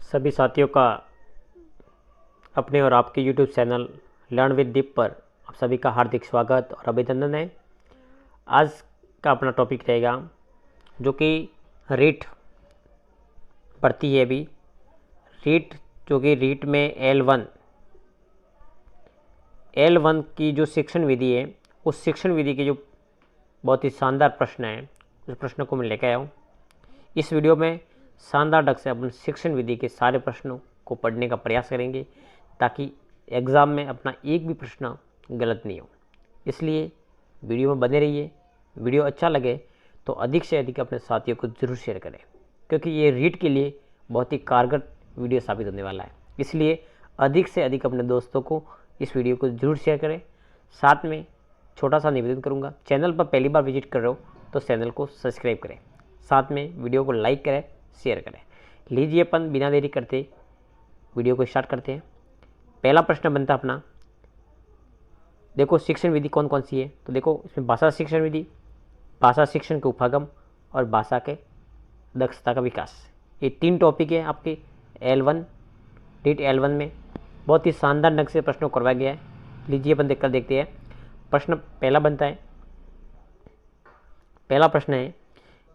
सभी साथियों का अपने और आपके YouTube चैनल लर्न विद दीप पर आप सभी का हार्दिक स्वागत और अभिनंदन है। आज का अपना टॉपिक रहेगा जो कि रीट पढ़ती है अभी रीट, जो कि रीट में L1 की जो शिक्षण विधि है, उस शिक्षण विधि के जो बहुत ही शानदार प्रश्न है, उस प्रश्न को मैं लेकर आया हूँ। इस वीडियो में शानदार ढंग से अपन शिक्षण विधि के सारे प्रश्नों को पढ़ने का प्रयास करेंगे ताकि एग्ज़ाम में अपना एक भी प्रश्न गलत नहीं हो। इसलिए वीडियो में बने रहिए। वीडियो अच्छा लगे तो अधिक से अधिक अपने साथियों को ज़रूर शेयर करें, क्योंकि ये रीट के लिए बहुत ही कारगर वीडियो साबित होने वाला है। इसलिए अधिक से अधिक अपने दोस्तों को इस वीडियो को ज़रूर शेयर करें। साथ में छोटा सा निवेदन करूँगा, चैनल पर पहली बार विजिट कर रहे हो तो चैनल को सब्सक्राइब करें, साथ में वीडियो को लाइक करें, शेयर करें। लीजिए अपन बिना देरी करते वीडियो को स्टार्ट करते हैं। पहला प्रश्न बनता है अपना, देखो शिक्षण विधि कौन कौन सी है। तो देखो इसमें भाषा शिक्षण विधि, भाषा शिक्षण के उपागम और भाषा के दक्षता का विकास, ये तीन टॉपिक है आपके रीट L1 में। बहुत ही शानदार ढंग से प्रश्नों करवाया गया है। लीजिए अपन देखकर देखते हैं। प्रश्न पहला बनता है, पहला प्रश्न है,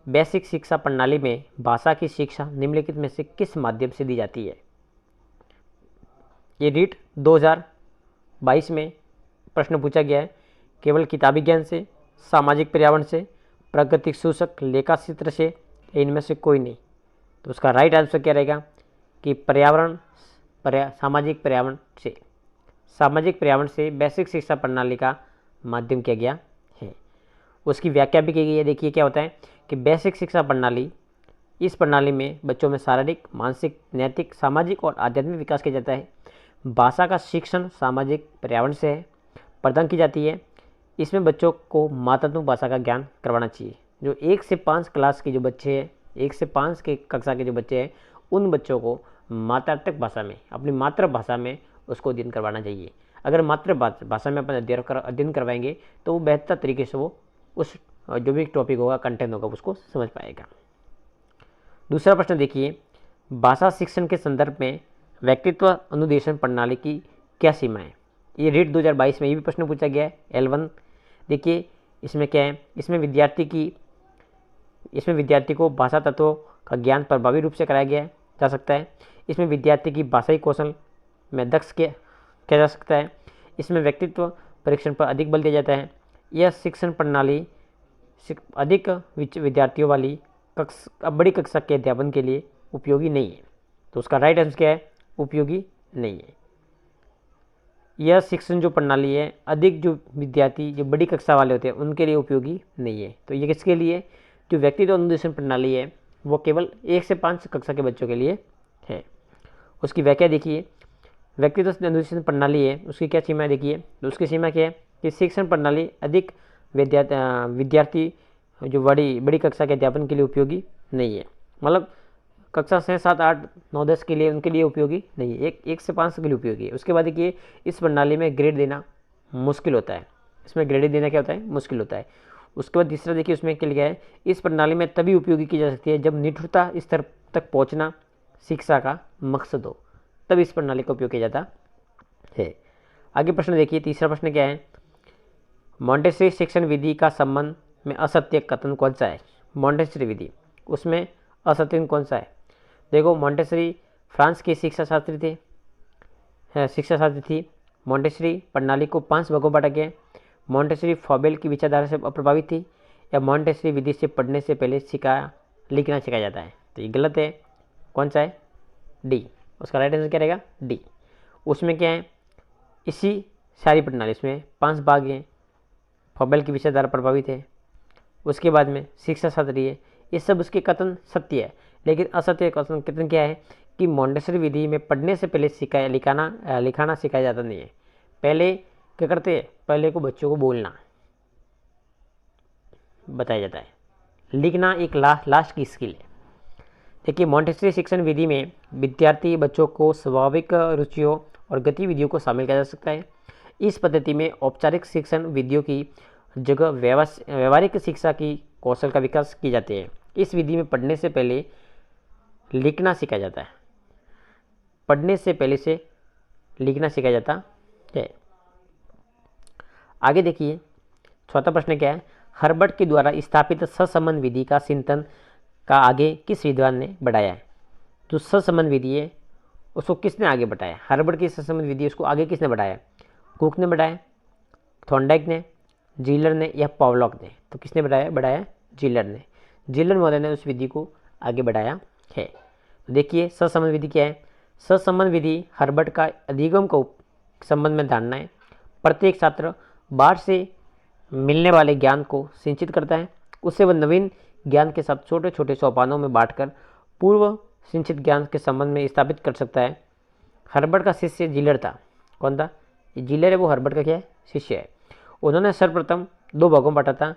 बेसिक शिक्षा प्रणाली में भाषा की शिक्षा निम्नलिखित में से किस माध्यम से दी जाती है। ये रीट 2022 में प्रश्न पूछा गया है। केवल किताबी ज्ञान से, सामाजिक पर्यावरण से, प्राकृतिक सूचक, लेखा चित्र से, इनमें से कोई नहीं। तो उसका राइट आंसर क्या रहेगा कि सामाजिक पर्यावरण से बेसिक शिक्षा प्रणाली का माध्यम किया गया है। उसकी व्याख्या भी की गई है। देखिए क्या होता है कि बेसिक शिक्षा प्रणाली, इस प्रणाली में बच्चों में शारीरिक, मानसिक, नैतिक, सामाजिक और आध्यात्मिक विकास किया जाता है। भाषा का शिक्षण सामाजिक पर्यावरण से प्रदान की जाती है। इसमें बच्चों को मात्रात्मक भाषा का ज्ञान करवाना चाहिए। जो 1 से 5 क्लास के जो बच्चे हैं, 1 से 5 के कक्षा के जो बच्चे हैं, उन बच्चों को मात्रात्मक भाषा में, अपनी मातृभाषा में उसको अध्ययन करवाना चाहिए। अगर मातृभाषा में अपन अध्ययन करवाएंगे तो वो बेहतर तरीके से वो उस जो भी टॉपिक होगा, कंटेंट होगा, उसको समझ पाएगा। दूसरा प्रश्न देखिए, भाषा शिक्षण के संदर्भ में व्यक्तित्व अनुदेशन प्रणाली की क्या सीमा है। ये रीट 2022 में ये भी प्रश्न पूछा गया है, L1। देखिए इसमें क्या है, इसमें विद्यार्थी को भाषा तत्वों का ज्ञान प्रभावी रूप से कराया गया जा सकता है। इसमें विद्यार्थी की भाषाई कौशल में दक्ष किया जा सकता है। इसमें व्यक्तित्व परीक्षण पर अधिक बल दिया जाता है। यह शिक्षण प्रणाली अधिक विद्यार्थियों वाली बड़ी कक्षा के अध्यापन के लिए उपयोगी नहीं है। तो उसका राइट आंसर क्या है, उपयोगी नहीं है। यह शिक्षण जो प्रणाली है, अधिक जो विद्यार्थी जो बड़ी कक्षा वाले होते हैं उनके लिए उपयोगी नहीं है। तो ये किसके लिए, जो व्यक्तित्व अनुदेशन प्रणाली है वो केवल 1 से 5 कक्षा के बच्चों के लिए है। उसकी व्याख्या देखिए, व्यक्तित्व अनुदेशन प्रणाली है उसकी क्या सीमा है। देखिए तो उसकी सीमा क्या है कि शिक्षण प्रणाली अधिक विद्यार्थी जो बड़ी कक्षा के अध्यापन के लिए उपयोगी नहीं है। मतलब कक्षा 6, 7, 8, 9, 10 के लिए, उनके लिए उपयोगी नहीं है। 1 से 5 के लिए उपयोगी है। उसके बाद देखिए, इस प्रणाली में ग्रेड देना मुश्किल होता है। इसमें ग्रेड देना क्या होता है, मुश्किल होता है। उसके बाद तीसरा देखिए, उसमें क्या लिखा है, इस प्रणाली में तभी उपयोगी की जा सकती है जब निठुरता स्तर तक पहुँचना शिक्षा का मकसद हो, तब इस प्रणाली का उपयोग किया जाता है। आगे प्रश्न देखिए, तीसरा प्रश्न क्या है, मॉन्टेसरी शिक्षण विधि का संबंध में असत्य कथन कौन सा है। मॉन्टेसरी विधि, उसमें असत्य कौन सा है। देखो मॉन्टेसरी फ्रांस के शिक्षा शास्त्री थी। मॉन्टेसरी प्रणाली को 5 भागों बांटा गया। मॉन्टेसरी फॉबेल की विचारधारा से अप्रभावित थी, या मॉन्टेसरी विधि से पढ़ने से पहले लिखना सिखाया जाता है। तो ये गलत है। कौन सा है, डी। उसका राइट आंसर क्या रहेगा, डी। उसमें क्या है, इसी सारी प्रणाली, इसमें 5 भाग हैं। फॉबेल की विचारधारा प्रभावित है, उसके बाद में शिक्षा शास्त्री है, ये सब उसके कथन सत्य है। लेकिन असत्य कथन क्या है कि मॉन्टेसरी विधि में पढ़ने से पहले लिखाना सिखाया जाता नहीं है। पहले क्या करते हैं, पहले को बच्चों को बोलना बताया जाता है, लिखना एक लास्ट की स्किल है। देखिए मॉन्टेसरी शिक्षण विधि में विद्यार्थी बच्चों को स्वाभाविक रुचियों और गतिविधियों को शामिल किया जा सकता है। इस पद्धति में औपचारिक शिक्षण विधियों की जगह व्यवहारिक शिक्षा की कौशल का विकास किए जाते हैं। इस विधि में पढ़ने से पहले लिखना सिखाया जाता है। पढ़ने से पहले से लिखना सिखाया जाता है। आगे देखिए, चौथा प्रश्न क्या है, हर्बर्ट के द्वारा स्थापित सहसंबंध विधि का चिंतन का आगे किस विद्वान ने बढ़ाया है। जो सहसंबंध विधि है उसको किसने आगे बढ़ाया, हर्बर्ट की सहसंबंध विधि उसको आगे किसने बढ़ाया, कुक ने बढ़ाया, थॉर्नडाइक ने, जीलर ने या पॉवलॉक ने। तो किसने बढ़ाया जीलर ने। जीलर महोदय ने उस विधि को आगे बढ़ाया है। तो देखिए सहसंबंध विधि क्या है। सहसंबंध विधि हर्बर्ट का अधिगम को संबंध में धारणा है। प्रत्येक छात्र बाहर से मिलने वाले ज्ञान को सिंचित करता है, उससे वह नवीन ज्ञान के साथ छोटे छोटे सोपानों में बांटकर पूर्व सिंचित ज्ञान के संबंध में स्थापित कर सकता है। हर्बर्ट का शिष्य जीलर था। कौन था, जीलर है वो हर्बर्ट का क्या है, शिष्य है। उन्होंने सर्वप्रथम 2 भागों में बांटा था,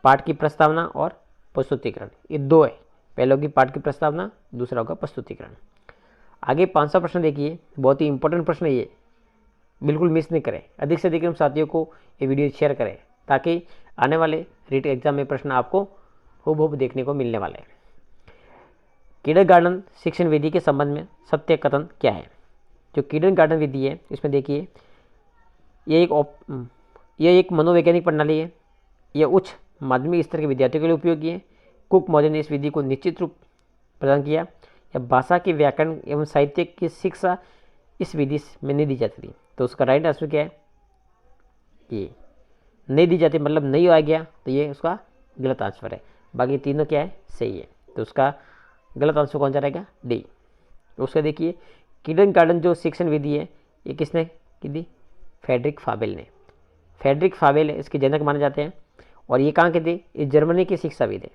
पाठ की प्रस्तावना और प्रस्तुतिकरण। ये 2 है, पहले होगी पाठ की प्रस्तावना, दूसरा होगा प्रस्तुतिकरण। आगे 5वां प्रश्न देखिए, बहुत ही इंपॉर्टेंट प्रश्न है ये, बिल्कुल मिस नहीं करें। अधिक से अधिक साथियों को ये वीडियो शेयर करें ताकि आने वाले रीट एग्जाम में प्रश्न आपको हूबहू देखने को मिलने वाले हैं। किंडरगार्टन शिक्षण विधि के संबंध में सत्य कथन क्या है। जो किंडरगार्टन विधि है इसमें देखिए, यह एक मनोवैज्ञानिक प्रणाली है। यह उच्च माध्यमिक स्तर के विद्यार्थियों के लिए उपयोगी है। कुक महोदय ने इस विधि को निश्चित रूप प्रदान किया। या भाषा के व्याकरण एवं साहित्य की शिक्षा इस विधि में नहीं दी जाती थी। तो उसका राइट आंसर क्या है, ये नहीं दी जाती, मतलब नहीं आ गया तो ये उसका गलत आंसर है। बाकी तीनों क्या है, सही है। तो उसका गलत आंसर कौन सा रहेगा, डी। तो उसका देखिए, किंडरगार्टन जो शिक्षण विधि है ये किसने की दी, फ्रेडरिक फाबेल ने। फ्रेडरिक फाबेल इसके जनक माने जाते हैं। और ये कहाँ के थे, ये जर्मनी के शिक्षाविद है।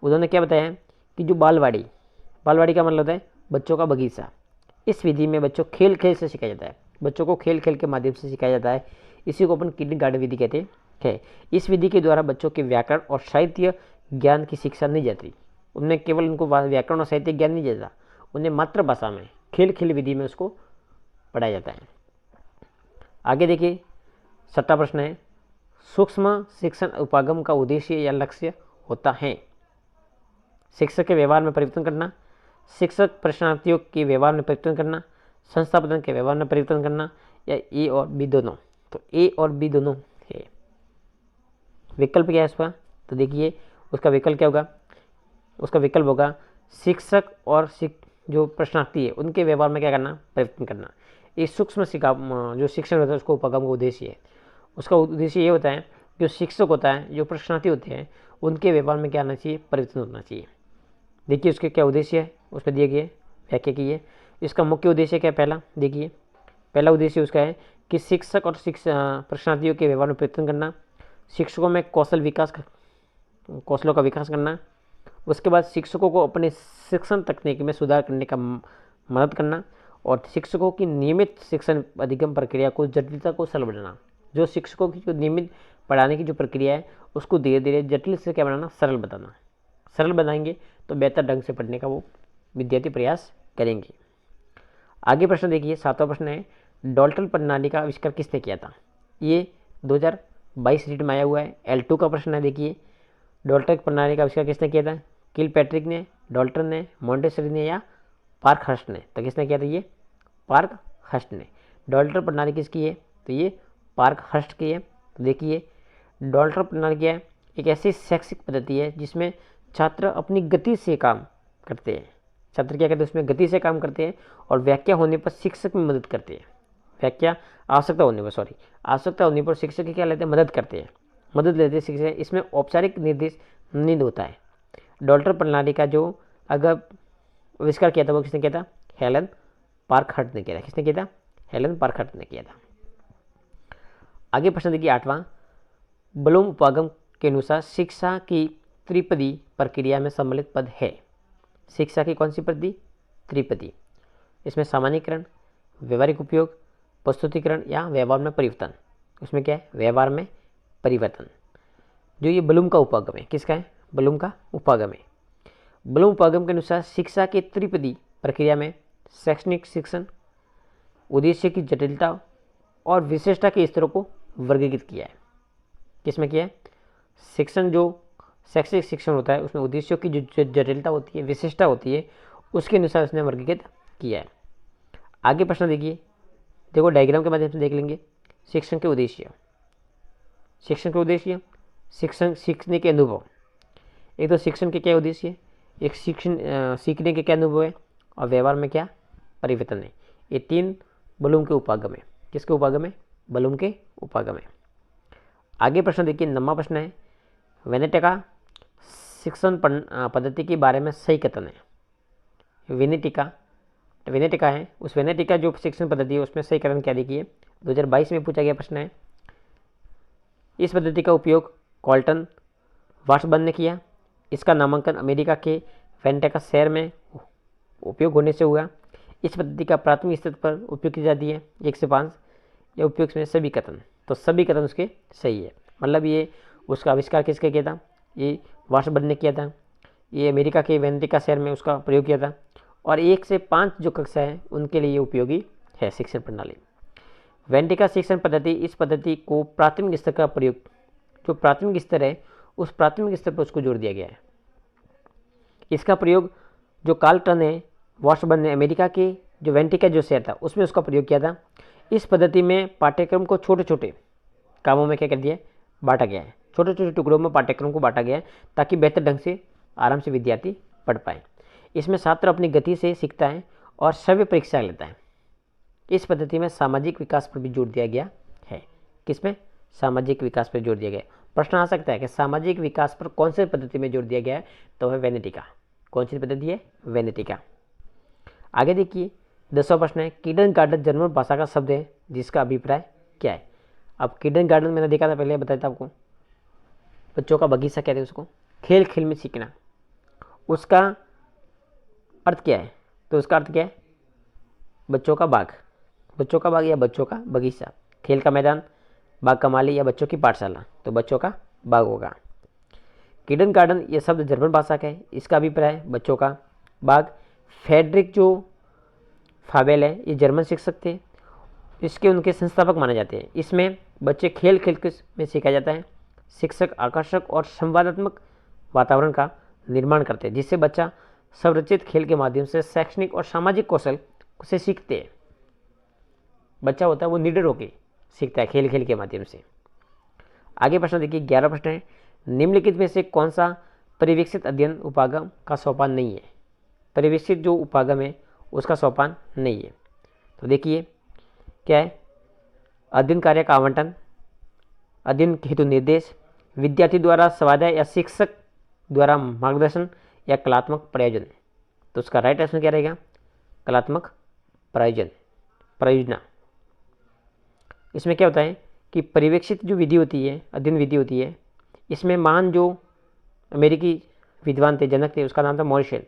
उन्होंने क्या बताया कि जो बालवाड़ी का मतलब है बच्चों का बगीचा। इस विधि में बच्चों खेल खेल से सिखाया जाता है, बच्चों को खेल खेल के माध्यम से सिखाया जाता है। इसी को अपन किंडरगार्टन विधि कहते हैं। इस विधि के द्वारा बच्चों के व्याकरण और साहित्य ज्ञान की शिक्षा नहीं जाती। उन्हें केवल उनको व्याकरण और साहित्य ज्ञान नहीं जाता, उन्हें मातृभाषा में खेल खेल विधि में उसको पढ़ाया जाता है। आगे देखिए 6वां प्रश्न है, सूक्ष्म शिक्षण उपागम का उद्देश्य या लक्ष्य होता है। शिक्षक के व्यवहार में परिवर्तन करना, शिक्षक प्रशिक्षणार्थियों के व्यवहार में परिवर्तन करना, संस्था प्रबंधन के व्यवहार में परिवर्तन करना, या ए और बी दोनों। तो ए और बी दोनों है। विकल्प क्या है इसका, तो देखिए उसका विकल्प क्या होगा, उसका विकल्प होगा शिक्षक और जो प्रशिक्षणार्थी है उनके व्यवहार में क्या करना, परिवर्तन करना। ये सूक्ष्म जो शिक्षण होता है उसको उपागम का उद्देश्य है। उसका उद्देश्य ये होता है, जो शिक्षक होता है, जो प्रशिक्षणार्थी होते हैं, उनके व्यवहार में क्या आना चाहिए, परिवर्तन होना चाहिए। देखिए उसके क्या उद्देश्य है, उसमें दिए गए व्याख्या की है। इसका मुख्य उद्देश्य क्या है, पहला देखिए, पहला उद्देश्य उसका है कि शिक्षक और प्रशिक्षणार्थियों के व्यवहार में परिवर्तन करना, शिक्षकों में कौशलों का विकास करना, उसके बाद शिक्षकों को अपने शिक्षण तकनीक में सुधार करने का मदद करना, और शिक्षकों की नियमित शिक्षण अधिगम प्रक्रिया को जटिलता को सरल बनाना। जो शिक्षकों की जो नियमित पढ़ाने की जो प्रक्रिया है उसको धीरे धीरे जटिल से क्या बनाना, सरल बनाना। सरल बनाएंगे तो बेहतर ढंग से पढ़ने का वो विद्यार्थी प्रयास करेंगे। आगे प्रश्न देखिए 7वां प्रश्न है, डाल्टन प्रणाली का आविष्कार किसने किया था। ये 2022 रीट में आया हुआ है। L2 का प्रश्न है। देखिए डाल्टन प्रणाली का आविष्कार किसने किया था, किलपैट्रिक ने, डाल्टन ने, मॉन्टेसरी ने या पार्कहर्स्ट ने। तो किसने किया था, ये पार्कहर्स्ट ने। डाल्टन प्रणाली किसकी है, तो ये पार्कहर्स्ट की है। तो देखिए डाल्टन प्रणाली क्या है, एक ऐसी शैक्षिक पद्धति है जिसमें छात्र अपनी गति से काम करते हैं। छात्र क्या करते हैं, उसमें गति से काम करते हैं और व्याख्या होने पर शिक्षक में मदद करते हैं। आवश्यकता होने पर शिक्षक की क्या लेते हैं, मदद लेते हैं शिक्षक। इसमें औपचारिक निर्देश नहीं होता है। डाल्टन प्रणाली का जो अगर आविष्कार किया था वो किसने किया था, हेलन पार्कहर्स्ट ने किया था। किसने किया था, हेलन पार्कहर्स्ट ने किया था। आगे प्रश्न देखिए 8वां, ब्लूम उपागम के अनुसार शिक्षा की त्रिपदी प्रक्रिया में सम्मिलित पद है। शिक्षा की कौन सी पद्धति, त्रिपदी। इसमें सामान्यीकरण, व्यवहारिक उपयोग, प्रस्तुतिकरण या व्यवहार में परिवर्तन। उसमें क्या है, व्यवहार में परिवर्तन। जो ये ब्लूम का उपागम है, किसका है, ब्लूम का उपागम है। ब्लूम उपागम के अनुसार शिक्षा के त्रिपदी प्रक्रिया में शैक्षणिक शिक्षण, उद्देश्य की जटिलता और विशेषता के स्तरों को वर्गीकृत किया है। किसमें किया है, शिक्षण जो शैक्षिक शिक्षण होता है उसमें उद्देश्यों की जो जटिलता होती है, विशेषता होती है, उसके अनुसार उसने वर्गीकृत किया है। आगे प्रश्न देखिए, देखो डायग्राम के माध्यम से देख लेंगे। शिक्षण के उद्देश्य, शिक्षण के उद्देश्य, शिक्षण सीखने के अनुभव। एक तो शिक्षण के क्या उद्देश्य है, एक सीखने के क्या अनुभव है, और व्यवहार में क्या परिवर्तन है। ये तीन ब्लूम के उपागम है। किसके उपागम है? ब्लूम के उपागम है। आगे प्रश्न देखिए, 9वां प्रश्न है, वेनेटिका शिक्षण पद्धति के बारे में सही कथन है। वेनेटिका है, उस वेनेटिका जो शिक्षण पद्धति है उसमें सही कथन क्या देखिए। 2022 में पूछा गया प्रश्न है। इस पद्धति का उपयोग कॉल्टन वाशबर्न ने किया। इसका नामांकन अमेरिका के वेनेटिका शहर में उपयोग होने से हुआ। इस पद्धति का प्राथमिक स्तर पर उपयोग की जाती है 1 से 5। यह उपयोग में सभी कथन, तो सभी कथन उसके सही है। मतलब ये उसका आविष्कार किसके किया था? ये वाशबर्न ने किया था। ये अमेरिका के वेनेटिका शहर में उसका प्रयोग किया था। और 1 से 5 जो कक्षा है उनके लिए उपयोगी है शिक्षण प्रणाली। वेनेटिका शिक्षण पद्धति, इस पद्धति को प्राथमिक स्तर का प्रयोग, जो प्राथमिक स्तर है उस प्राथमिक स्तर पर उसको जोड़ दिया गया है। इसका प्रयोग जो कार्लटन है, वाशबर्न ने अमेरिका के जो वेनेटिका जो शहर था उसमें उसका प्रयोग किया था। इस पद्धति में पाठ्यक्रम को छोटे छोटे कामों में क्या कर दिया है? बांटा गया है। छोटे छोटे टुकड़ों में पाठ्यक्रम को बांटा गया है ताकि बेहतर ढंग से आराम से विद्यार्थी पढ़ पाए। इसमें छात्र अपनी गति से सीखता है और श्रव्य परीक्षा लेता है। इस पद्धति में सामाजिक विकास पर भी जोर दिया गया है। किसमें? सामाजिक विकास पर जोर दिया गया है। प्रश्न आ सकता है कि सामाजिक विकास पर कौन सी पद्धति में जोर दिया गया है, तो है वेनेटिका। कौन सी पद्धति है? वेनेटिका। आगे देखिए, 10वां प्रश्न है, किंडरगार्टन जर्मन भाषा का शब्द है जिसका अभिप्राय क्या है। अब किंडरगार्टन मैंने देखा था पहले, बताया था आपको, बच्चों का बगीचा कहते हैं उसको, खेल खेल में सीखना। उसका अर्थ क्या है? तो उसका अर्थ क्या है? बच्चों का बाग, बच्चों का बाग या बच्चों का बगीचा। खेल का मैदान, बाग का माली या बच्चों की पाठशाला, तो बच्चों का बाग होगा। किंडरगार्टन ये शब्द जर्मन भाषा का है, इसका अभिप्राय बच्चों का बाग। फ्रेडरिक जो फाबेल है ये जर्मन शिक्षक थे, इसके उनके संस्थापक माने जाते हैं। इसमें बच्चे खेल खेल में सीखा जाता है। शिक्षक आकर्षक और संवादात्मक वातावरण का निर्माण करते हैं जिससे बच्चा संरचित खेल के माध्यम से शैक्षणिक और सामाजिक कौशल से सीखते हैं। बच्चा होता है वो निडर होकर सीखता है खेल खेल के माध्यम से। आगे प्रश्न देखिए, 11 प्रश्न है, निम्नलिखित में से कौन सा परिवेक्षित अध्ययन उपागम का सोपान नहीं है। परिवेक्षित जो उपागम है उसका सोपान नहीं है। तो देखिए क्या है? अध्ययन कार्य का आवंटन, अध्ययन हेतु निर्देश, विद्यार्थी द्वारा स्वाध्याय या शिक्षक द्वारा मार्गदर्शन, या कलात्मक प्रयोजन। तो उसका राइट आंसर क्या रहेगा? कलात्मक प्रयोजना। इसमें क्या होता है कि परिवेक्षित जो विधि होती है, अध्ययन विधि होती है, इसमें महान जो अमेरिकी विद्वान थे, जनक थे, उसका नाम था मॉरिशल।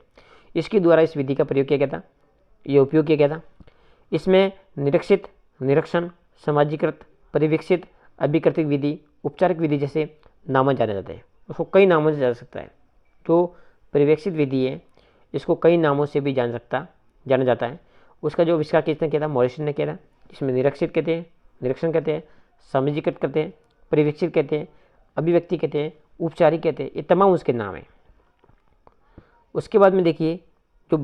इसके द्वारा इस विधि का प्रयोग किया गया था, ये उपयोग किया गया था। इसमें निरीक्षित, निरीक्षण, समाजीकृत, परिवेक्षित, अभिकृतिक विधि, उपचारिक विधि जैसे नाम जाने जाते हैं। उसको कई नामों से जान सकता है। जो परिवेक्षित विधि है इसको कई नामों से भी जाना जाता है। उसका जो आविष्कार किसने किया था? मॉरिशल ने किया था। इसमें निरीक्षित कहते हैं, निरीक्षण कहते हैं, समाजीकृत कहते हैं, परिवेक्षित कहते हैं, अभिव्यक्ति कहते हैं, उपचारिक कहते हैं। ये तमाम उसके नाम हैं। उसके बाद में देखिए जो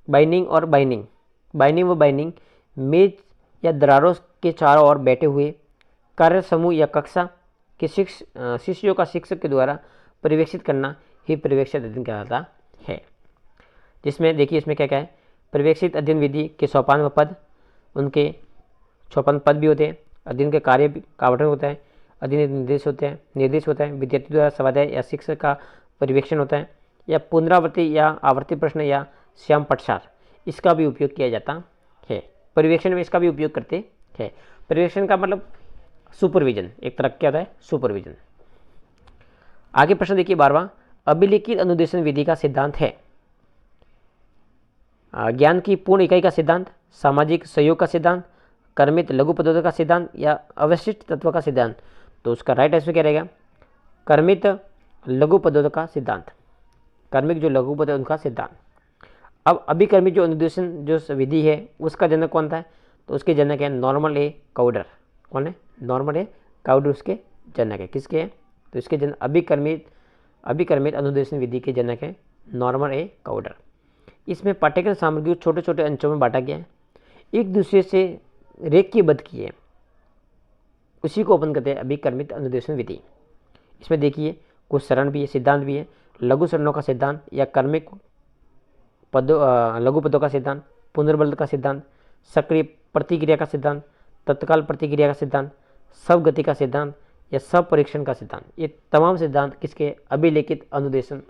बाइंडिंग और बाइंडिंग मेज या दरारों के चारों ओर बैठे हुए कार्य समूह या कक्षा के शिष्यों का शिक्षक के द्वारा परिवेक्षित करना ही परिवेक्षित अध्ययन कहलाता है। जिसमें देखिए इसमें क्या क्या है? परिवेक्षित अध्ययन विधि के सोपान व पद, उनके 56 पद भी होते हैं। अध्ययन के कार्य का आवंटन होता है, अध्ययन निर्देश होता है, विद्यार्थी द्वारा स्वाध्याय या शिक्षक का परिवेक्षण होता है, या पुनरावृत्ति या आवर्ती प्रश्न या श्याम पटसार, इसका भी उपयोग किया जाता है। परिवेक्षण में इसका भी उपयोग करते हैं। परिवेक्षण का मतलब सुपरविजन, एक तरह क्या होता है? सुपरविजन। आगे प्रश्न देखिए 12वां, अभिलिखित अनुदेशन विधि का सिद्धांत है। ज्ञान की पूर्ण इकाई का सिद्धांत, सामाजिक सहयोग का सिद्धांत, कर्मित लघु पदार्थों का सिद्धांत, या अवशिष्ट तत्व का सिद्धांत। तो उसका राइट आंसर क्या रहेगा? कर्मित लघु पदार्थों का सिद्धांत, कर्मिक जो लघु पदार्थ उनका सिद्धांत। अब अभिकर्मित जो अनुदेशन जो विधि है उसका जनक कौन था? तो उसके जनक है नॉर्मन ए काउडर। कौन है? नॉर्मन ए काउडर उसके जनक है। किसके हैं? तो इसके जनक अभिकर्मित अनुदेशन विधि के जनक है नॉर्मन ए काउडर। इसमें पाठ्यक्रम सामग्री छोटे छोटे अंशों में बांटा गया है। एक दूसरे से रेखीयबद्ध किए, उसी को अपन कहते हैं अभिकर्मित अनुदेशन विधि। इसमें देखिए कुछ सरण भी है, सिद्धांत भी है। लघु सरणों का सिद्धांत या कर्मिक पदों लघु पदों का सिद्धांत, पुनर्बल का सिद्धांत, सक्रिय प्रतिक्रिया का सिद्धांत, तत्काल प्रतिक्रिया का सिद्धांत, सब गति का सिद्धांत या सब परीक्षण का सिद्धांत, ये तमाम सिद्धांत किसके अभिलेखित अनुदेशन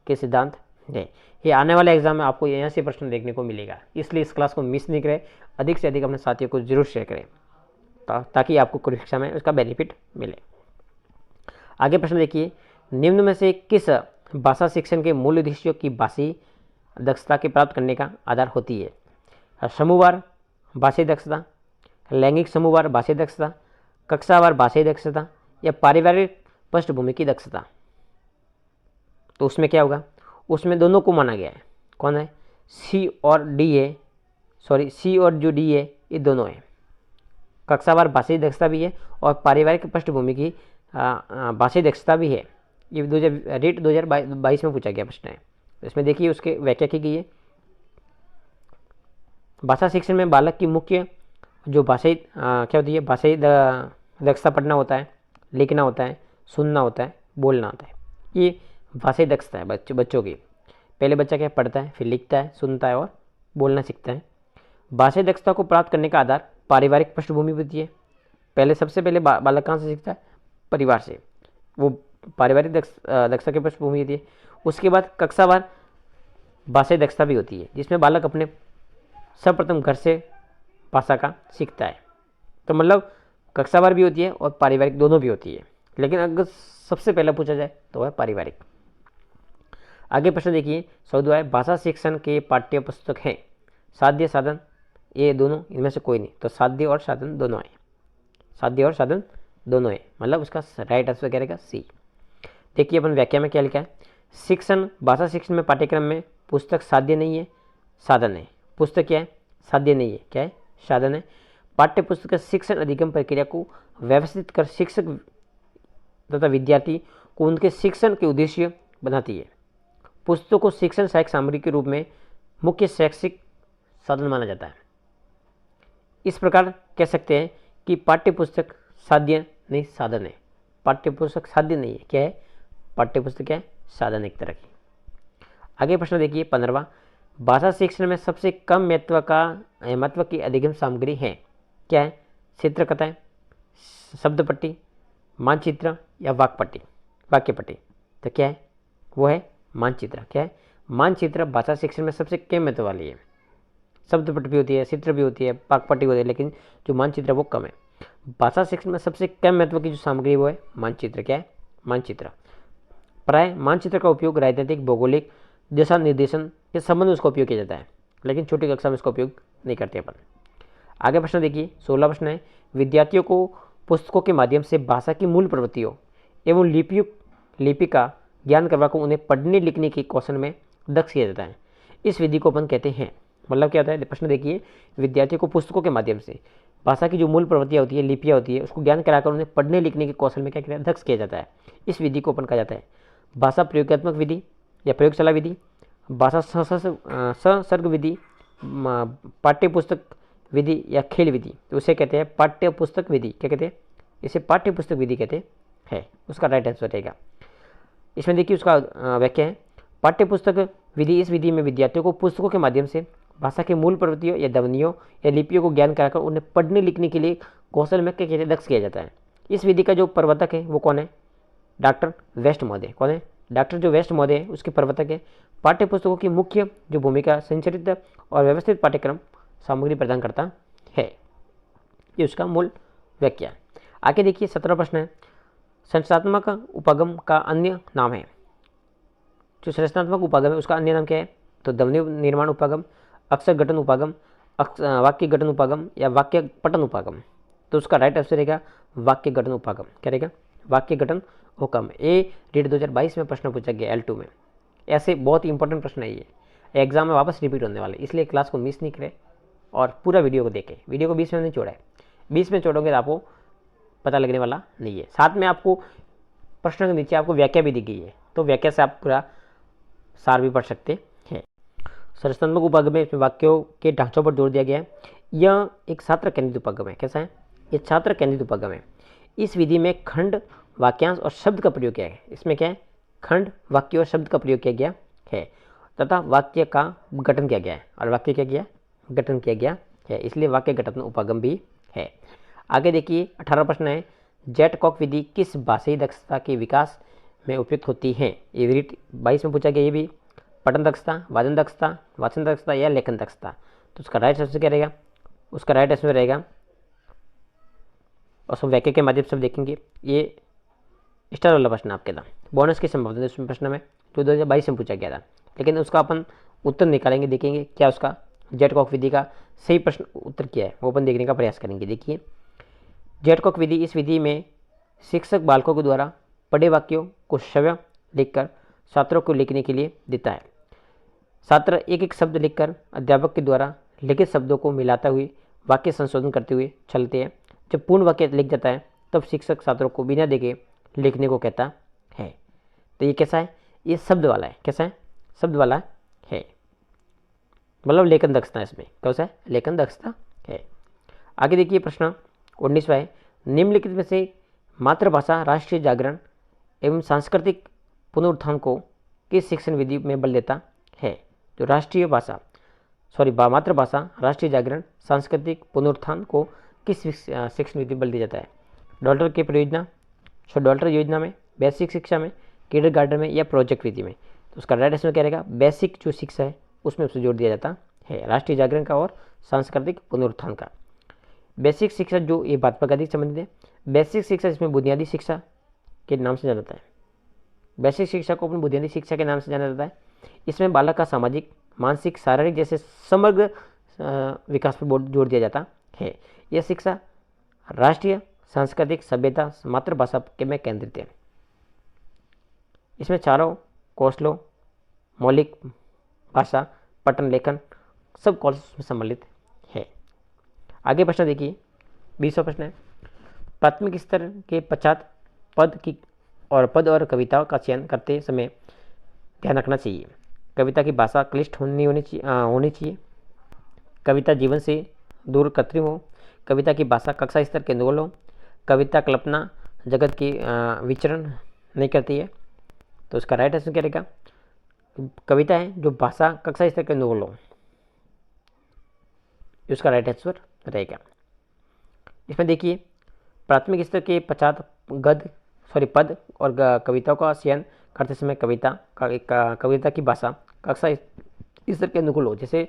के सिद्धांत है। ये आने वाले एग्जाम में आपको यहाँ से प्रश्न देखने को मिलेगा, इसलिए इस क्लास को मिस नहीं करें, अधिक से अधिक अपने साथियों को जरूर शेयर करें ताकि आपको परीक्षा में उसका बेनिफिट मिले। आगे प्रश्न देखिए, निम्न में से किस भाषा शिक्षण के मूल उद्देश्यों की भाषी दक्षता के प्राप्त करने का आधार होती है? समूहवार भाषाई दक्षता, लैंगिक समूहवार भाषाई दक्षता, कक्षावार भाषाई दक्षता या पारिवारिक पृष्ठभूमि की दक्षता। तो उसमें क्या होगा, उसमें दोनों को माना गया है। कौन है? सी और डी है, सॉरी सी और जो डी है ये दोनों है। कक्षावार भाषाई दक्षता भी है और पारिवारिक पृष्ठभूमि की भाषाई दक्षता भी है। ये 2022 में पूछा गया प्रश्न है। इसमें देखिए उसके व्याख्या की गई है। भाषा शिक्षण में बालक की मुख्य जो भाषाई क्या होती है, भाषाई दक्षता पढ़ना होता है, लिखना होता है, सुनना होता है, बोलना होता है। ये भाषाई दक्षता है बच्चों की। पहले बच्चा क्या पढ़ता है, फिर लिखता है, सुनता है और बोलना सीखता है। भाषाई दक्षता को प्राप्त करने का आधार पारिवारिक पृष्ठभूमि होती है। पहले सबसे पहले बालक कहाँ से सीखता है? परिवार से, वो पारिवारिक दक्षता की पृष्ठभूमि होती है। उसके बाद कक्षावार भाषाई दक्षता भी होती है, जिसमें बालक अपने सर्वप्रथम घर से भाषा का सीखता है। तो मतलब कक्षावार भी होती है और पारिवारिक दोनों भी होती है, लेकिन अगर सबसे पहले पूछा जाए तो है पारिवारिक। आगे प्रश्न देखिए, 14वां है, भाषा शिक्षण के पाठ्य पुस्तक हैं साध्य साधन, ये दोनों इनमें से कोई नहीं, तो साध्य और साधन दोनों है। साध्य और साधन दोनों है, मतलब उसका राइट आंसर क्या रहेगा? सी। देखिए अपन व्याख्या में क्या लिखा है, शिक्षण भाषा शिक्षण में पाठ्यक्रम में पुस्तक साध्य नहीं है, साधन है। पुस्तक क्या है? साध्य नहीं है, क्या है? साधन है। पाठ्य पुस्तक शिक्षण अधिगम प्रक्रिया को व्यवस्थित कर शिक्षक तथा विद्यार्थी को उनके शिक्षण के उद्देश्य बनाती है। पुस्तकों को शिक्षण सहायक सामग्री के रूप में मुख्य शैक्षिक साधन माना जाता है। इस प्रकार कह सकते हैं कि पाठ्य पुस्तक साध्य नहीं, साधन है। पाठ्य पुस्तक साध्य नहीं है, क्या है? पाठ्य पुस्तक क्या है? साधन एक तरह की। आगे प्रश्न देखिए 15वां, भाषा शिक्षण में सबसे कम महत्व की अधिगम सामग्री है, क्या है? चित्रकथाएं, शब्द पट्टी, मानचित्र या वाक्य पट्टी। तो क्या है? वो है मानचित्र। क्या है? मानचित्र भाषा शिक्षण में सबसे कम महत्व वाली है। शब्द पट्टी भी होती है, चित्र भी होती है, वाक्य पट्टी होती है, लेकिन जो मानचित्र वो कम है। भाषा शिक्षण में सबसे कम महत्व की जो सामग्री है वो है मानचित्र। क्या है? मानचित्र। प्राय मानचित्र का उपयोग राजनीतिक, भौगोलिक दिशा निर्देशन के संबंध में उसका उपयोग किया जाता है, लेकिन छोटी कक्षा में इसका उपयोग नहीं करते अपन। आगे प्रश्न देखिए 16 प्रश्न है, विद्यार्थियों को पुस्तकों के माध्यम से भाषा की मूल प्रवृत्तियों एवं लिपि का ज्ञान करवाकर उन्हें पढ़ने लिखने के कौशल में दक्ष किया जाता है। इस विधि को अपन कहते हैं, मतलब क्या होता है? प्रश्न देखिए, विद्यार्थियों को पुस्तकों के माध्यम से भाषा की जो मूल प्रवृत्तियाँ होती है, लिपियाँ होती है, उसको ज्ञान कराकर उन्हें पढ़ने लिखने के कौशल में क्या किया दक्ष किया जाता है। इस विधि को अपन कहा जाता है भाषा प्रयोगात्मक विधि या प्रयोगशाला विधि, भाषा संसर्ग विधि, पाठ्य पुस्तक विधि या खेल विधि। तो उसे कहते हैं पाठ्य पुस्तक विधि। क्या कहते हैं? इसे पाठ्य पुस्तक विधि कहते हैं। उसका राइट आंसर रहेगा। इसमें देखिए उसका व्याख्या है, पाठ्य पुस्तक विधि, इस विधि में विद्यार्थियों को पुस्तकों के माध्यम से भाषा के मूल प्रवृत्तियों या ध्वनियों या लिपियों को ज्ञान कराकर उन्हें पढ़ने लिखने के लिए कौशल में क्या कहते हैं दक्ष किया जाता है। इस विधि का जो प्रवर्तक है वो कौन है? डॉक्टर वेस्ट महोदय। कौन है? डॉक्टर जो वेस्ट महोदय है उसके प्रवर्तक है। पाठ्य पुस्तकों की मुख्य जो भूमिका संचरित और व्यवस्थित पाठ्यक्रम सामग्री प्रदान करता है। ये उसका मूल व्याख्या। आगे देखिए 17 प्रश्न है, संरचनात्मक उपागम का अन्य नाम है। जो संरचनात्मक उपागम है उसका अन्य नाम क्या है? तो ध्वनि निर्माण उपागम, अक्षर गठन उपागम, वाक्य गठन उपागम या वाक्य पठन उपागम। तो उसका राइट आंसर रहेगा वाक्य गठन उपागम। क्या रहेगा? वाक्य गठन उपागम। ये रीड 2022 में प्रश्न पूछा गया L2 में। ऐसे बहुत ही इंपॉर्टेंट प्रश्न है ये, एग्जाम में वापस रिपीट होने वाले, इसलिए क्लास को मिस नहीं करें और पूरा वीडियो को देखें। वीडियो को 20 में नहीं छोड़ा है, 20 में छोड़ोगे तो आपको पता लगने वाला नहीं है। साथ में आपको प्रश्न के नीचे आपको व्याख्या भी दी गई है, तो व्याख्या से आप पूरा सार भी पढ़ सकते हैं। संरचनात्मक उपागम है, इसमें वाक्यों के ढांचों पर जोर दिया गया है। यह एक छात्र केंद्रित उपागम है। कैसा है? ये छात्र केंद्रित उपागम है। इस विधि में खंड, वाक्यांश और शब्द का प्रयोग किया है। इसमें क्या है? खंड, वाक्य और शब्द का प्रयोग किया गया है तथा वाक्य का गठन किया गया है। और वाक्य क्या गया? गठन किया गया है, इसलिए वाक्य गठन उपागम भी है। आगे देखिए 18 प्रश्न है, जेट-कॉक विधि किस भाषाई दक्षता के विकास में उपयुक्त होती है? ये 22 में पूछा गया। ये भी पठन दक्षता, वादन दक्षता, वाचन दक्षता या लेखन दक्षता। तो उसका राइट आंसर क्या रहेगा? उसका राइट आंसर रहेगा, और सब वाक्य के माध्यम से देखेंगे। ये स्टार वाला प्रश्न आपके था, बोनस की संभावना इसमें प्रश्न में जो 2022 में पूछा गया था, लेकिन उसका अपन उत्तर निकालेंगे, देखेंगे क्या उसका जेट-कॉक विधि का सही प्रश्न उत्तर क्या है, वो अपन देखने का प्रयास करेंगे। देखिए जेट-कॉक विधि, इस विधि में शिक्षक बालकों के द्वारा पढ़े वाक्यों को श्रव्य लिखकर छात्रों को लिखने के लिए देता है। छात्र एक एक शब्द लिखकर अध्यापक के द्वारा लिखित शब्दों को मिलाते हुए वाक्य संशोधन करते हुए चलते हैं। जब पूर्ण वाक्य लिख जाता है तब शिक्षक छात्रों को बिना देखे लिखने को कहता है। तो ये कैसा है? ये शब्द वाला है। कैसा है? शब्द वाला है, मतलब लेखन दक्षता है इसमें। कैसा है? लेखन दक्षता है। आगे देखिए प्रश्न 19वां है, निम्नलिखित में से मातृभाषा राष्ट्रीय जागरण एवं सांस्कृतिक पुनरुत्थान को किस शिक्षण विधि में बल देता है? जो राष्ट्रीय भाषा मातृभाषा राष्ट्रीय जागरण सांस्कृतिक पुनरुत्थान को किस शिक्षण विधि में बल दिया जाता है? डॉल्टर की परियोजना, डॉल्टर योजना में, बेसिक शिक्षा में, किंडरगार्टन में या प्रोजेक्ट विधि में? तो उसका राइट आंसर क्या रहेगा? बेसिक जो शिक्षा है उसमें उसे जोड़ दिया जाता है, राष्ट्रीय जागरण का और सांस्कृतिक पुनरुत्थान का। बेसिक शिक्षा जो ये बात पर अधिक संबंधित है। बेसिक शिक्षा इसमें बुनियादी शिक्षा के नाम से जाना जाता है। बेसिक शिक्षा को अपनी बुनियादी शिक्षा के नाम से जाना जाता है। इसमें बालक का सामाजिक, मानसिक, शारीरिक जैसे समग्र विकास पर जोर दिया जाता है। यह शिक्षा राष्ट्रीय सांस्कृतिक सभ्यता मातृभाषा के में केंद्रित है। इसमें चारों कौशलों, मौलिक भाषा, पठन, लेखन सब कौशल में सम्मिलित है। आगे प्रश्न देखिए 20वां प्रश्न है, प्राथमिक स्तर के पश्चात पद और कविताओं का चयन करते समय ध्यान रखना चाहिए। कविता की भाषा क्लिष्ट होनी चाहिए। कविता जीवन से दूर कृत्रिम हो। कविता की भाषा कक्षा स्तर के नोल हो। कविता कल्पना जगत की विचरण नहीं करती है। तो उसका राइट आंसर क्या रहेगा? कविता है जो भाषा कक्षा स्तर के नोल हो, उसका राइट आंसर रहेगा। इसमें देखिए प्राथमिक स्तर के पश्चात पद और कविताओं का चयन करते समय कविता की भाषा कक्षा स्तर के अनुकूल हो, जैसे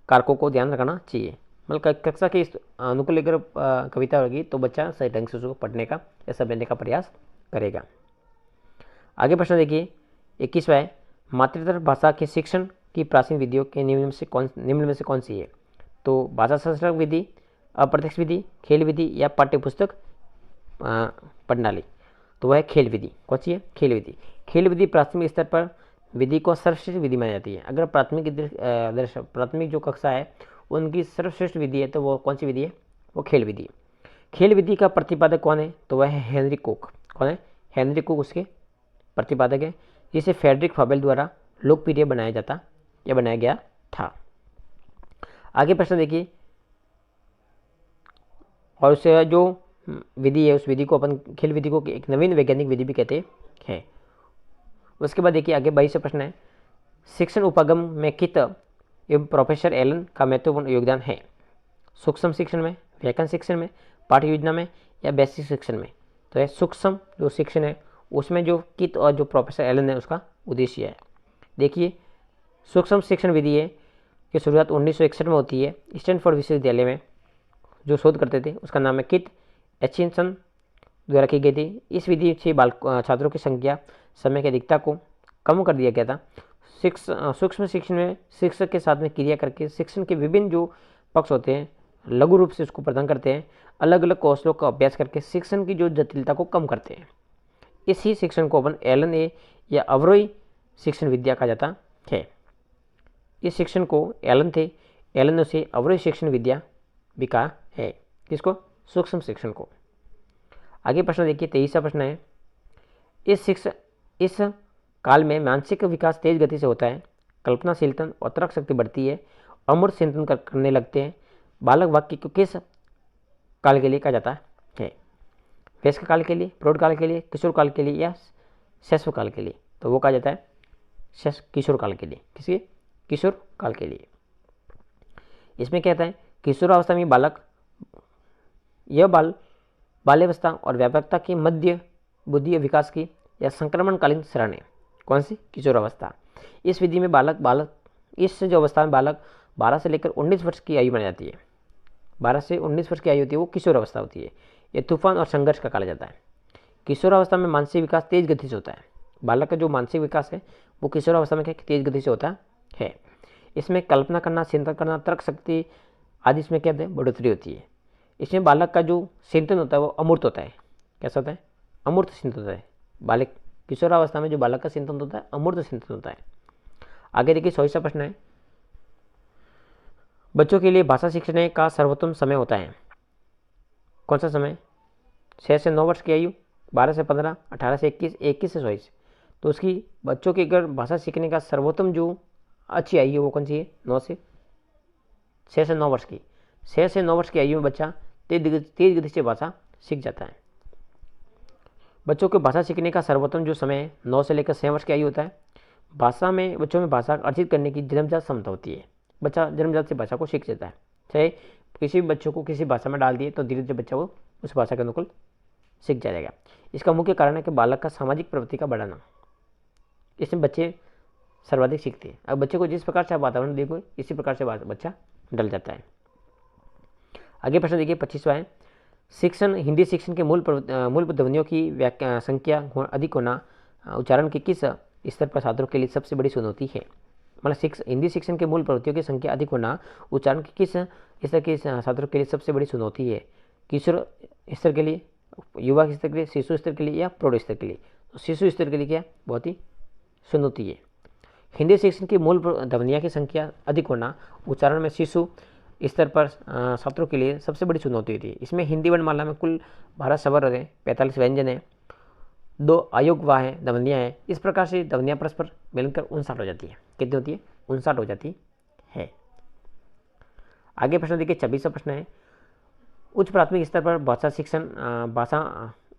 कारकों को ध्यान रखना चाहिए। मतलब कक्षा के अनुकूल अगर कविता होगी तो बच्चा सही ढंग से उसको पढ़ने का या समझने का प्रयास करेगा। आगे प्रश्न देखिए 21वां है, मातृत्व भाषा के शिक्षण की प्राचीन विधियों के निम्न में से कौन सी है? तो भाषा संरक्षण विधि, अप्रत्यक्ष विधि, खेल विधि या पाठ्यपुस्तक प्रणाली? तो वह है खेल विधि। कौन सी है? खेल विधि। खेल विधि प्राथमिक स्तर पर विधि को सर्वश्रेष्ठ विधि मानी जाती है। अगर प्राथमिक जो कक्षा है उनकी सर्वश्रेष्ठ विधि है तो वो कौन सी विधि है? वो खेल विधि है। खेल विधि का प्रतिपादक कौन है? तो वह है हेनरी कोक। कौन है? हेनरी कोक उसके प्रतिपादक है, जिसे फ्रेडरिक फाबेल द्वारा लोकप्रिय बनाया गया था। आगे प्रश्न देखिए, और उससे जो विधि है उस विधि को अपन खेल विधि को एक नवीन वैज्ञानिक विधि भी कहते हैं। उसके बाद देखिए आगे 22वां प्रश्न है, शिक्षण उपागम में कित एवं प्रोफेसर एलन का महत्वपूर्ण योगदान है? सूक्ष्म शिक्षण में, व्याकरण शिक्षण में, पाठ्य योजना में या बेसिक शिक्षण में? तो है सूक्ष्म जो शिक्षण है उसमें जो कित और जो प्रोफेसर एलन है उसका उद्देश्य है। देखिए सूक्ष्म शिक्षण विधि है की शुरुआत 1961 में होती है। स्टैनफोर्ड विश्वविद्यालय में जो शोध करते थे उसका नाम है कित एचिंसन द्वारा की गई थी। इस विधि से छात्रों की संख्या, समय की अधिकता को कम कर दिया गया था। सूक्ष्म शिक्षण में शिक्षक के साथ में क्रिया करके शिक्षण के विभिन्न जो पक्ष होते हैं लघु रूप से उसको प्रदान करते हैं। अलग अलग कौशलों का अभ्यास करके शिक्षण की जो जटिलता को कम करते हैं। इसी शिक्षण को अपन एलन ए या अवरोही शिक्षण विद्या कहा जाता है। इस शिक्षण को एलन ने उसे अवरोही शिक्षण विद्या भी कहा है। किसको? सूक्ष्म शिक्षण को। आगे प्रश्न देखिए 23वां प्रश्न है, इस काल में मानसिक विकास तेज गति से होता है। कल्पनाशीलता और तर्क शक्ति बढ़ती है, अमूर्त चिंतन करने लगते हैं। बालक वाक्य को किस काल के लिए कहा जाता है? वयस्क काल के लिए, प्रौढ़ काल के लिए, किशोर काल के लिए या शैशव काल के लिए? तो वो कहा जाता है किशोर काल के लिए। किसके? किशोर काल के लिए। इसमें कहता है किशोरावस्था में बालक यह बाल्यावस्था और व्यापकता की मध्य बुद्धि विकास की या संक्रमणकालीन चरण है। कौन सी? किशोरावस्था। इस विधि में इस जो अवस्था में बालक 12 से लेकर 19 वर्ष की आयु बन जाती है। 12 से 19 वर्ष की आयु होती है वो किशोरावस्था होती है। यह तूफान और संघर्ष का काल जाता है। किशोरावस्था में मानसिक विकास तेज गति से होता है। बालक का जो मानसिक विकास है वो किशोरावस्था में तेज गति से होता है। इसमें कल्पना करना, चिंतन करना, तर्क शक्ति आदि इसमें क्या बढ़ोतरी होती है। इसमें बालक का जो चिंतन होता है वो अमूर्त होता है। कैसा होता है? अमूर्त चिंतन होता है। बालक किशोरावस्था में जो बालक का चिंतन होता है अमूर्त चिंतन होता है। आगे देखिए 24वां प्रश्न है, बच्चों के लिए भाषा सीखने का सर्वोत्तम समय होता है। कौन सा समय? 6 से 9 वर्ष की आयु, 12 से 15, 18 से 21, 21 से 24। तो उसकी बच्चों की अगर भाषा सीखने का सर्वोत्तम जो अच्छी आयु है वो कौन सी है? 6 से 9 वर्ष की। 6 से 9 वर्ष की आयु में बच्चा तेज गति से भाषा सीख जाता है। बच्चों को भाषा सीखने का सर्वोत्तम जो समय 9 से लेकर 6 वर्ष की आयु होता है। भाषा में बच्चों में भाषा अर्जित करने की जन्मजात क्षमता होती है। बच्चा जन्मजात से भाषा को सीख जाता है। चाहे किसी भी बच्चों को किसी भाषा में डाल दिए तो धीरे धीरे बच्चा वो उस भाषा के अनुकूल सीख जाएगा। इसका मुख्य कारण है कि बालक का सामाजिक प्रवृत्ति का बढ़ाना। इसमें बच्चे सर्वाधिक सीखते हैं। अब बच्चे को जिस प्रकार से आप वातावरण देखो इसी प्रकार से बच्चा ढल जाता है। आगे प्रश्न देखिए 25वां है, शिक्षण हिंदी शिक्षण के मूल ध्वनियों की संख्या अधिक होना उच्चारण के किस स्तर पर छात्रों के लिए सबसे बड़ी चुनौती है? मतलब हिंदी शिक्षण के मूल प्रवृत्तियों की संख्या अधिक होना उच्चारण के किस स्तर के छात्रों के लिए सबसे बड़ी चुनौती है? किशोर स्तर के लिए, युवा स्तर के लिए, शिशु स्तर के लिए या प्रौढ़ स्तर के लिए? तो शिशु स्तर के लिए क्या बहुत ही चुनौती है। हिंदी शिक्षण की मूल ध्वनियों की संख्या अधिक होना उच्चारण में शिशु स्तर पर छात्रों के लिए सबसे बड़ी चुनौती होती है। इसमें हिंदी वर्णमाला में कुल 12 स्वर है, 45 व्यंजन है, 2 अयोगवाह है, ध्वनियाँ हैं। इस प्रकार से ध्वनियाँ परस्पर मिलकर 59 हो जाती है। कितनी होती है? 59 हो जाती है। आगे प्रश्न देखिए 26वां प्रश्न है, उच्च प्राथमिक स्तर पर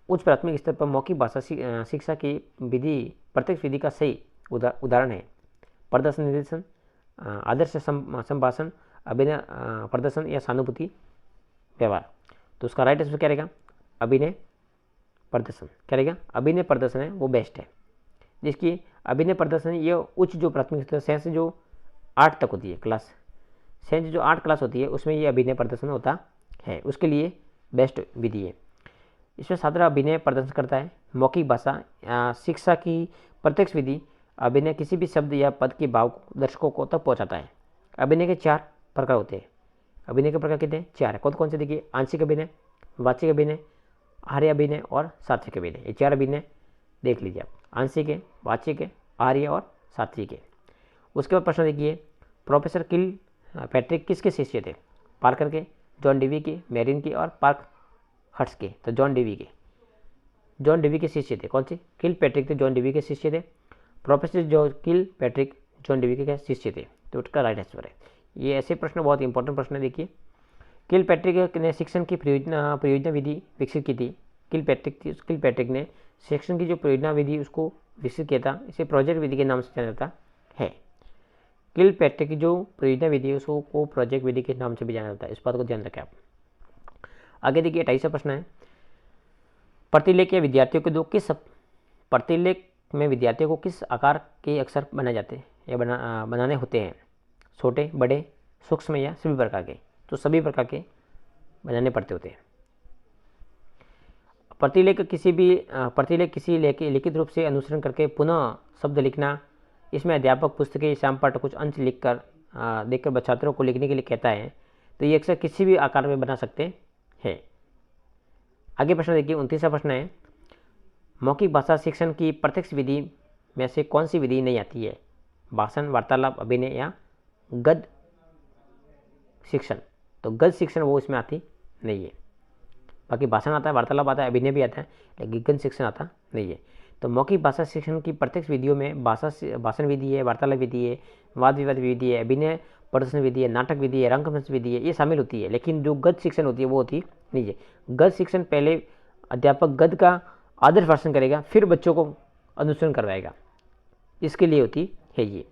उच्च प्राथमिक स्तर पर मौखिक भाषा शिक्षा की विधि प्रत्यक्ष विधि का सही उदाहरण है। प्रदर्शन निर्देशन, आदर्श संभाषण, अभिनय प्रदर्शन या सहानुभूति व्यवहार? तो उसका राइट आंसर क्या रहेगा? अभिनय प्रदर्शन। क्या रहेगा? अभिनय प्रदर्शन है वो बेस्ट है। जिसकी अभिनय प्रदर्शन ये उच्च जो प्राथमिक स्तर 6 से जो 8 तक होती है क्लास, 6 से जो 8 क्लास होती है उसमें ये अभिनय प्रदर्शन होता है, उसके लिए बेस्ट विधि है। इसमें छात्र अभिनय प्रदर्शन करता है। मौखिक भाषा शिक्षा की प्रत्यक्ष विधि अभिनय किसी भी शब्द या पद के भाव दर्शकों को तक पहुंचाता है। अभिनय के 4 प्रकार होते हैं। अभिनय के प्रकार कितने हैं? 4 है। कौन कौन से? देखिए, आंशिक अभिनय, वाचिक अभिनय, आर्य अभिनय और सात्विक अभिनय। ये 4 अभिनय देख लीजिए आप। आंशिक है, वाचिक है, आर्य और सात्विक है। उसके बाद प्रश्न देखिए, प्रोफेसर किल पैट्रिक किसके शिष्य थे? पार्कर के, जॉन डेवी के, मेरिन के और पार्क हट्स के। तो जॉन डेवी के शिष्य थे। कौन से? किल पैट्रिक थे, जॉन डेवी के शिष्य थे। प्रोफेसर किल पैट्रिक जॉन डेवी के शिष्य थे। तो उसका राइट आंसर है। ये ऐसे प्रश्न बहुत इंपॉर्टेंट प्रश्न है। देखिए, किल पैट्रिक ने शिक्षण की परियोजना विधि विकसित की थी। किल पैट्रिक ने शिक्षण की जो परियोजना विधि उसको विकसित किया था। इसे प्रोजेक्ट विधि के नाम से जाना जाता है। किल पैट्रिक की जो परियोजना विधि है उसको प्रोजेक्ट विधि के नाम से भी जाना जाता है। इस बात को ध्यान रखें आप। आगे देखिए 28वां प्रश्न है, प्रतिलेख या विद्यार्थियों के प्रतिलेख में विद्यार्थियों को किस आकार के अक्षर बनाए जाते हैं या बनाने होते हैं? छोटे, बड़े, सूक्ष्म या सभी प्रकार के? तो सभी प्रकार के बनाने पड़ते होते हैं। प्रतिलेख किसी लिखित रूप से अनुसरण करके पुनः शब्द लिखना। इसमें अध्यापक पुस्तकें श्याम पाठ कुछ अंश देखकर छात्रों को लिखने के लिए कहता है। तो ये अक्सर किसी भी आकार में बना सकते हैं। आगे प्रश्न देखिए 29वां प्रश्न है, मौखिक भाषा शिक्षण की प्रत्यक्ष विधि में से कौन सी विधि नहीं आती है? भाषण, वार्तालाप, अभिनय या गद्य शिक्षण? तो गद्य शिक्षण वो इसमें आती नहीं है। बाकी भाषण आता है, वार्तालाप आता है, अभिनय भी आता है, लेकिन गद्य शिक्षण आता नहीं है। तो मौखिक भाषा शिक्षण की प्रत्यक्ष विधियों में भाषण विधि है, वार्तालाप विधि है, वाद विवाद विधि है, अभिनय प्रदर्शन विधि है, नाटक विधि है, रंगमंच विधि है, ये शामिल होती है। लेकिन जो गद्य शिक्षण होती है वो होती नहीं है। गद्य शिक्षण पहले अध्यापक गद्य का आदर्श भाषण करेगा, फिर बच्चों को अनुसरण करवाएगा, इसके लिए होती है ये।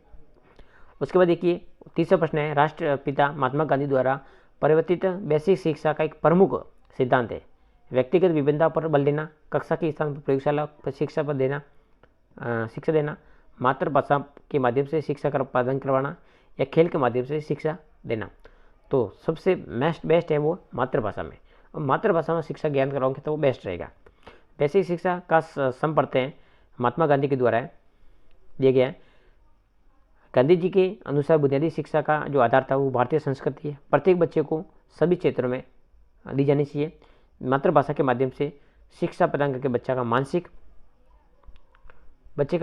उसके बाद देखिए तीसरा प्रश्न है, राष्ट्रपिता महात्मा गांधी द्वारा परिवर्तित बेसिक शिक्षा का एक प्रमुख सिद्धांत है व्यक्तिगत विभिन्नता पर बल देना, कक्षा के स्थान पर प्रयोगशाला पर शिक्षा देना, मातृभाषा के माध्यम से शिक्षा का उत्पादन करवाना या खेल के माध्यम से शिक्षा देना। तो सबसे बेस्ट है वो मातृभाषा में, और मातृभाषा में शिक्षा ज्ञान कराओगे तो वो बेस्ट रहेगा। बेसिक शिक्षा का संप्रत्यय महात्मा गांधी के द्वारा दिया गया है। गांधी जी के अनुसार बुनियादी शिक्षा का जो आधार था वो भारतीय संस्कृति है, प्रत्येक बच्चे को सभी क्षेत्रों में दी जानी चाहिए। मातृभाषा के माध्यम से शिक्षा प्रदान करके बच्चे का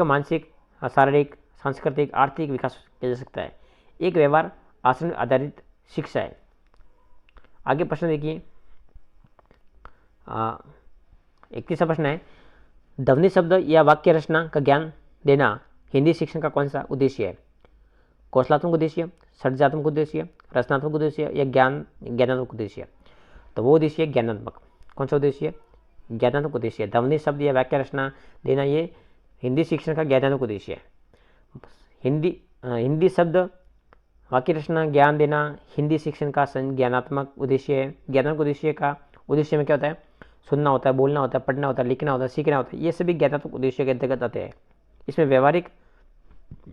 मानसिक, शारीरिक, सांस्कृतिक, आर्थिक विकास किया जा सकता है। एक व्यवहार आचरण आधारित शिक्षा है। आगे प्रश्न देखिए, 31वां प्रश्न है, ध्वनि शब्द या वाक्य रचना का ज्ञान देना हिंदी शिक्षण का कौन सा उद्देश्य है? कौशलात्मक उद्देश्य, सृजनात्मक उद्देश्य, रचनात्मक उद्देश्य या ज्ञानात्मक उद्देश्य? तो वो उद्देश्य ज्ञानात्मक। कौन सा उद्देश्य? ज्ञानात्मक उद्देश्य। ध्वनि शब्द या वाक्य रचना देना ये हिंदी शिक्षण का ज्ञानात्मक उद्देश्य है। हिंदी शब्द वाक्य रचना ज्ञान देना हिंदी शिक्षण का ज्ञानात्मक उद्देश्य है। ज्ञानात्मक उद्देश्य का उद्देश्य में क्या होता है? सुनना होता है, बोलना होता है, पढ़ना होता है, लिखना होता है, सीखना होता है, ये सभी ज्ञानात्मक उद्देश्य के अंतर्गत आते हैं। इसमें व्यवहारिक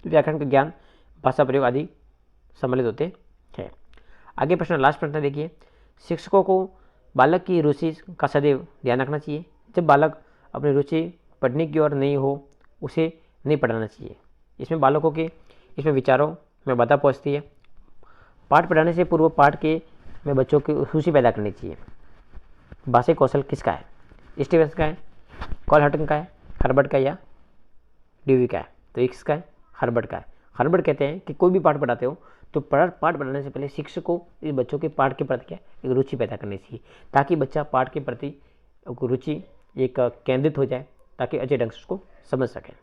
व्याकरण का ज्ञान, भाषा प्रयोग आदि सम्मिलित होते हैं। आगे प्रश्न, लास्ट प्रश्न देखिए, शिक्षकों को बालक की रुचि का सदैव ध्यान रखना चाहिए। जब बालक अपनी रुचि पढ़ने की ओर नहीं हो उसे नहीं पढ़ाना चाहिए। इसमें बालकों के विचारों में बाधा पहुँचती है। पाठ पढ़ाने से पूर्व पाठ के में बच्चों की रुचि पैदा करनी चाहिए। भाषाई कौशल किसका है? स्टीवेंस का है, कॉल हटन का है, हर्बर्ट का या ड्यूवी का है? तो इसका है हर्बर्ट का है। हर्बर्ट कहते हैं कि कोई भी पाठ पढ़ाते हो तो पाठ पढ़ाने से पहले शिक्षक को इस बच्चों के पाठ के प्रति क्या एक रुचि पैदा करनी चाहिए, ताकि बच्चा पाठ के प्रति रुचि एक केंद्रित हो जाए, ताकि अच्छे ढंग से उसको समझ सके।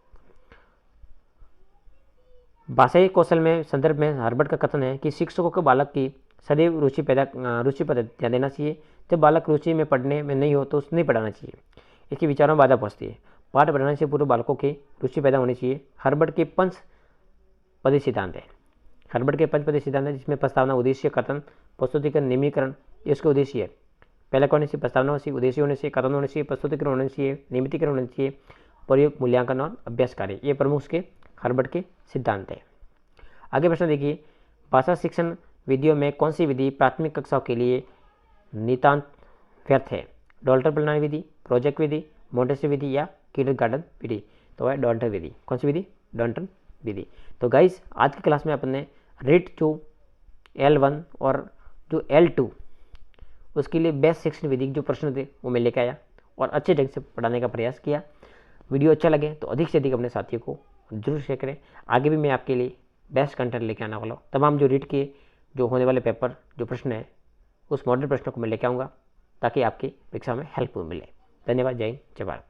भाषाई कौशल में संदर्भ में हर्बर्ट का कथन है कि शिक्षकों को बालक की सदैव रुचि पर ध्यान देना चाहिए। जब बालक रुचि में पढ़ने में नहीं हो तो उसे नहीं पढ़ाना चाहिए। इसके विचारों में बाधा पहुँचती है। पाठ पढ़ाने से पूर्व बालकों की रुचि पैदा होनी चाहिए। हर्बर्ट के पंचपदी सिद्धांत है। हर्बर्ट के पंचपदी सिद्धांत है जिसमें प्रस्तावना, उद्देश्य, कथन, प्रस्तुतिकरण, नियमीकरण ये उसके उद्देश्य है। पहले कौन सी प्रस्तावना होनी चाहिए, उद्देश्य होने चाहिए, कथन होने चाहिए, प्रस्तुतिकरण होने चाहिए, नियमितीकरण होने चाहिए, प्रयोग, मूल्यांकन और अभ्यास कार्य, ये प्रमुख उसके हर्बर्ट के सिद्धांत है। आगे प्रश्न देखिए, भाषा शिक्षण विधियों में कौन सी विधि प्राथमिक कक्षाओं के लिए नितांत व्यर्थ है? डॉल्टर प्रणाली विधि, प्रोजेक्ट विधि, मोंटेसरी विधि या किंडरगार्टन विधि? तो है डॉल्टर विधि। कौन सी विधि? डॉल्टन विधि। तो गाइस आज की क्लास में अपन ने रेट जो L1 और जो L2 उसके लिए बेस्ट शिक्षण विधि जो प्रश्न थे वो मैं लेकर आया और अच्छे ढंग से पढ़ाने का प्रयास किया। वीडियो अच्छा लगे तो अधिक से अधिक अपने साथियों को जरूर शेयर करें। आगे भी मैं आपके लिए बेस्ट कंटेंट लेके आने वाला हूँ। तमाम जो रीट के जो होने वाले पेपर जो प्रश्न है उस मॉडल प्रश्नों को मैं लेके आऊँगा ताकि आपकी परीक्षा में हेल्प मिले। धन्यवाद। जय हिंद, जय भारत।